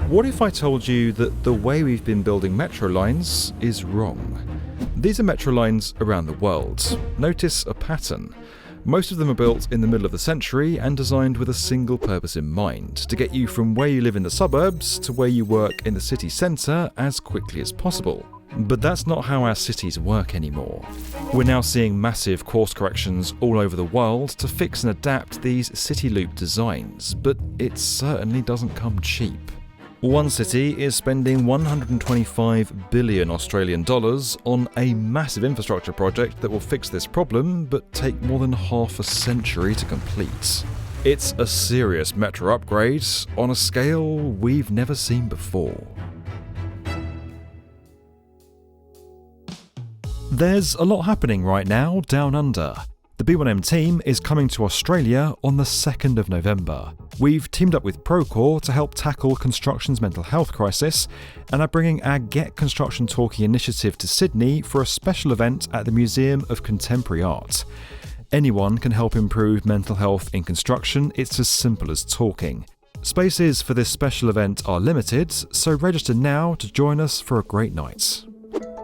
What if I told you that the way we've been building metro lines is wrong? These are metro lines around the world. Notice a pattern. Most of them are built in the middle of the century and designed with a single purpose in mind, to get you from where you live in the suburbs to where you work in the city centre as quickly as possible. But that's not how our cities work anymore. We're now seeing massive course corrections all over the world to fix and adapt these city loop designs, but it certainly doesn't come cheap. One city is spending 125 billion Australian dollars on a massive infrastructure project that will fix this problem, but take more than half a century to complete. It's a serious metro upgrade on a scale we've never seen before. There's a lot happening right now down under. The B1M team is coming to Australia on the 2nd of November. We've teamed up with Procore to help tackle construction's mental health crisis and are bringing our Get Construction Talking initiative to Sydney for a special event at the Museum of Contemporary Art. Anyone can help improve mental health in construction, it's as simple as talking. Spaces for this special event are limited, so register now to join us for a great night.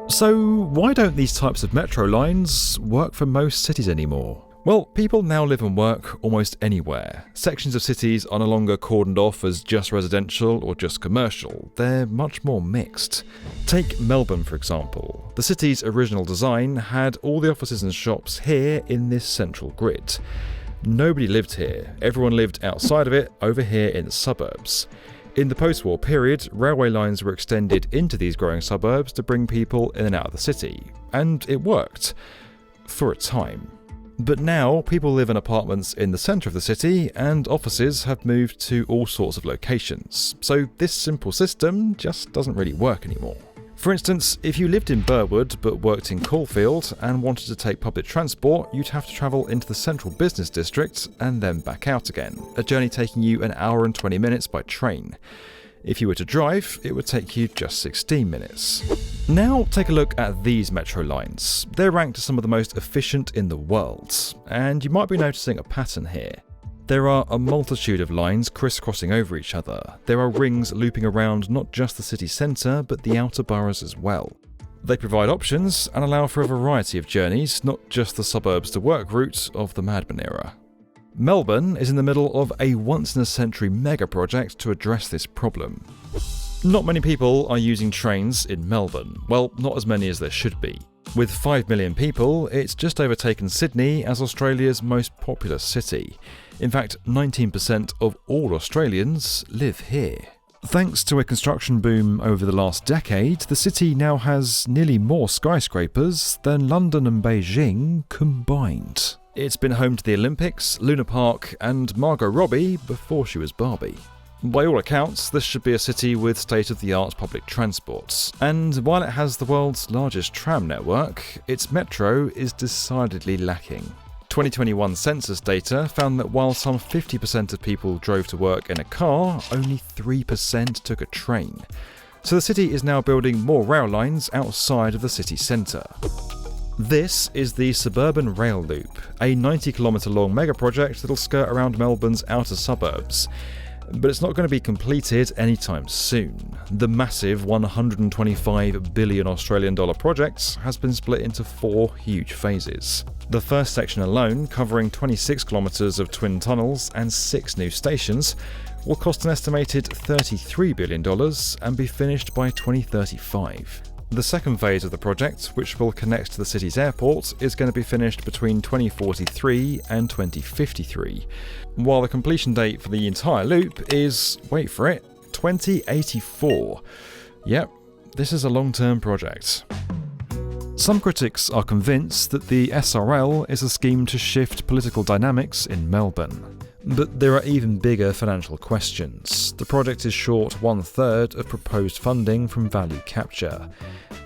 So why don't these types of metro lines work for most cities anymore? Well, people now live and work almost anywhere. Sections of cities are no longer cordoned off as just residential or just commercial. They're much more mixed. Take Melbourne, for example. The city's original design had all the offices and shops here in this central grid. Nobody lived here. Everyone lived outside of it, over here in the suburbs. In the post-war period, railway lines were extended into these growing suburbs to bring people in and out of the city. And it worked. For a time. But now, people live in apartments in the centre of the city, and offices have moved to all sorts of locations. So this simple system just doesn't really work anymore. For instance, if you lived in Burwood but worked in Caulfield and wanted to take public transport, you'd have to travel into the central business district and then back out again, a journey taking you an hour and 20 minutes by train. If you were to drive, it would take you just 16 minutes. Now take a look at these metro lines. They're ranked as some of the most efficient in the world, and you might be noticing a pattern here. There are a multitude of lines crisscrossing over each other. There are rings looping around not just the city centre, but the outer boroughs as well. They provide options and allow for a variety of journeys, not just the suburbs to work route of the Madman era. Melbourne is in the middle of a once-in-a-century mega project to address this problem. Not many people are using trains in Melbourne. Well, not as many as there should be. With 5 million people, it's just overtaken Sydney as Australia's most populous city. In fact, 19% of all Australians live here. Thanks to a construction boom over the last decade, the city now has nearly more skyscrapers than London and Beijing combined. It's been home to the Olympics, Luna Park, and Margot Robbie before she was Barbie. By all accounts, this should be a city with state-of-the-art public transport, and while it has the world's largest tram network, its metro is decidedly lacking. 2021 census data found that while some 50% of people drove to work in a car, only 3% took a train. So the city is now building more rail lines outside of the city centre. This is the Suburban Rail Loop, a 90-kilometre long mega project that'll skirt around Melbourne's outer suburbs. But it's not going to be completed anytime soon. The massive 125 billion Australian dollar project has been split into 4 huge phases. The first section alone, covering 26 kilometres of twin tunnels and 6 new stations, will cost an estimated $33 billion and be finished by 2035. The second phase of the project, which will connect to the city's airport, is going to be finished between 2043 and 2053, while the completion date for the entire loop is, wait for it, 2084. Yep, this is a long-term project. Some critics are convinced that the SRL is a scheme to shift political dynamics in Melbourne. But there are even bigger financial questions. The project is short 1/3 of proposed funding from value capture.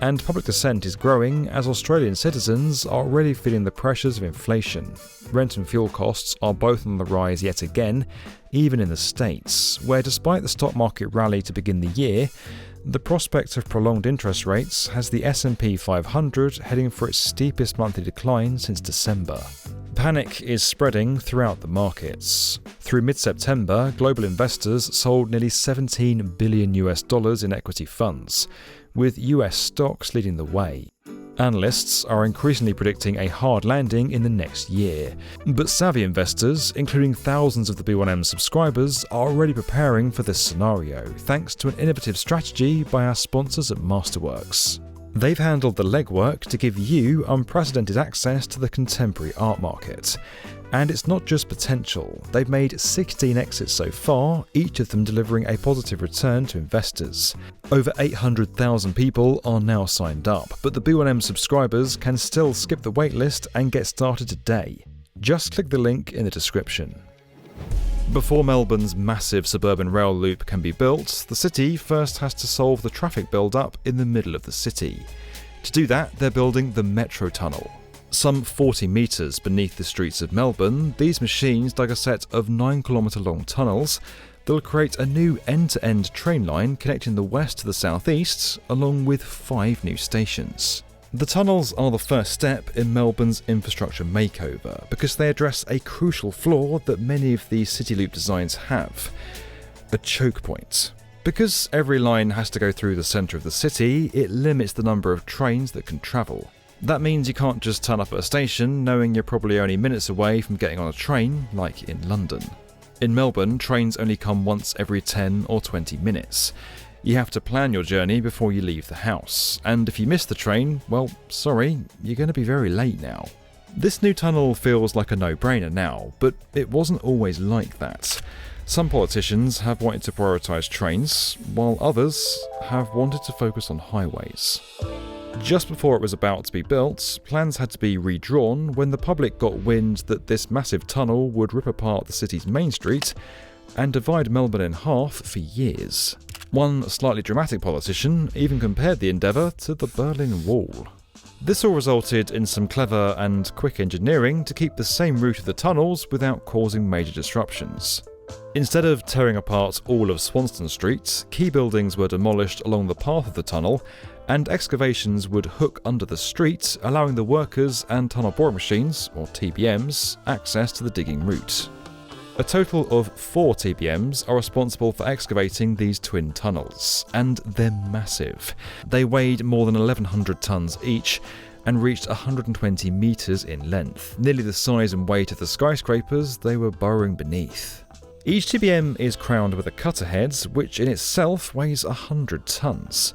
And public dissent is growing as Australian citizens are already feeling the pressures of inflation. Rent and fuel costs are both on the rise yet again, even in the States, where despite the stock market rally to begin the year, the prospect of prolonged interest rates has the S&P 500 heading for its steepest monthly decline since December. Panic is spreading throughout the markets. Through mid-September, global investors sold nearly $17 billion in equity funds, with US stocks leading the way. Analysts are increasingly predicting a hard landing in the next year, but savvy investors, including thousands of the B1M subscribers, are already preparing for this scenario thanks to an innovative strategy by our sponsors at Masterworks. They've handled the legwork to give you unprecedented access to the contemporary art market. And it's not just potential, they've made 16 exits so far, each of them delivering a positive return to investors. Over 800,000 people are now signed up, but the B1M subscribers can still skip the waitlist and get started today. Just click the link in the description. Before Melbourne's massive suburban rail loop can be built, the city first has to solve the traffic build-up in the middle of the city. To do that, they're building the Metro Tunnel. Some 40 metres beneath the streets of Melbourne, these machines dug a set of 9-kilometre-long tunnels that will create a new end-to-end train line connecting the west to the southeast, along with 5 new stations. The tunnels are the first step in Melbourne's infrastructure makeover because they address a crucial flaw that many of these city loop designs have: a choke point. Because every line has to go through the centre of the city, it limits the number of trains that can travel. That means you can't just turn up at a station knowing you're probably only minutes away from getting on a train, like in London. In Melbourne, trains only come once every 10 or 20 minutes. You have to plan your journey before you leave the house, and if you miss the train, well, sorry, you're going to be very late now. This new tunnel feels like a no-brainer now, but it wasn't always like that. Some politicians have wanted to prioritise trains, while others have wanted to focus on highways. Just before it was about to be built, plans had to be redrawn when the public got wind that this massive tunnel would rip apart the city's main street and divide Melbourne in half for years. One slightly dramatic politician even compared the endeavour to the Berlin Wall. This all resulted in some clever and quick engineering to keep the same route of the tunnels without causing major disruptions. Instead of tearing apart all of Swanston Street, key buildings were demolished along the path of the tunnel, and excavations would hook under the street, allowing the workers and tunnel boring machines, or TBMs, access to the digging route. A total of 4 TBMs are responsible for excavating these twin tunnels, and they're massive. They weighed more than 1,100 tonnes each and reached 120 metres in length, nearly the size and weight of the skyscrapers they were burrowing beneath. Each TBM is crowned with a cutter head, which in itself weighs 100 tonnes.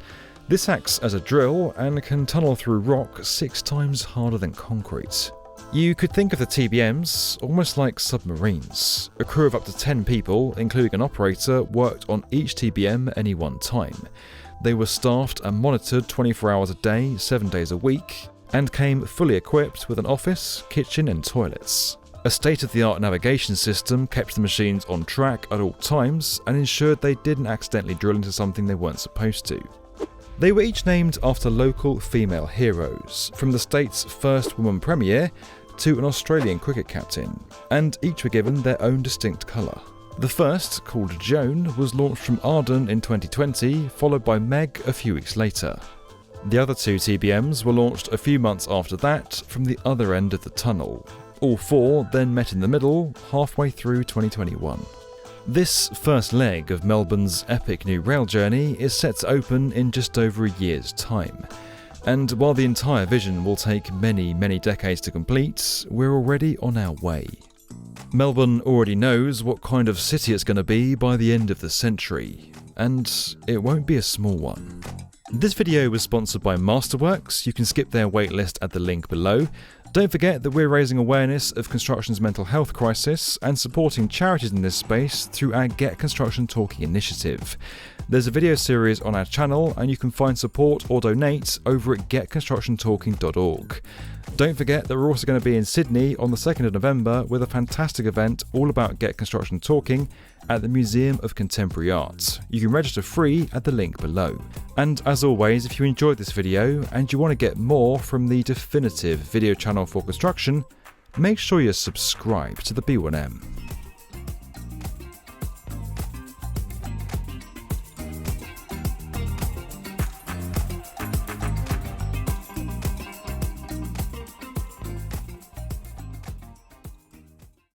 This acts as a drill and can tunnel through rock 6 times harder than concrete. You could think of the TBMs almost like submarines. A crew of up to 10 people, including an operator, worked on each TBM at any one time. They were staffed and monitored 24 hours a day, 7 days a week, and came fully equipped with an office, kitchen and toilets. A state-of-the-art navigation system kept the machines on track at all times and ensured they didn't accidentally drill into something they weren't supposed to. They were each named after local female heroes, from the state's first woman premier to an Australian cricket captain, and each were given their own distinct colour. The first, called Joan, was launched from Arden in 2020, followed by Meg a few weeks later. The other 2 TBMs were launched a few months after that from the other end of the tunnel. All 4 then met in the middle, halfway through 2021. This first leg of Melbourne's epic new rail journey is set to open in just over a year's time. And while the entire vision will take many, many decades to complete, we're already on our way. Melbourne already knows what kind of city it's going to be by the end of the century, and it won't be a small one. This video was sponsored by Masterworks. You can skip their waitlist at the link below. Don't forget that we're raising awareness of construction's mental health crisis and supporting charities in this space through our Get Construction Talking initiative. There's a video series on our channel and you can find support or donate over at getconstructiontalking.org. Don't forget that we're also going to be in Sydney on the 2nd of November with a fantastic event all about Get Construction Talking at the Museum of Contemporary Art. You can register free at the link below. And as always, if you enjoyed this video and you want to get more from the definitive video channel for construction, make sure you're subscribed to the B1M.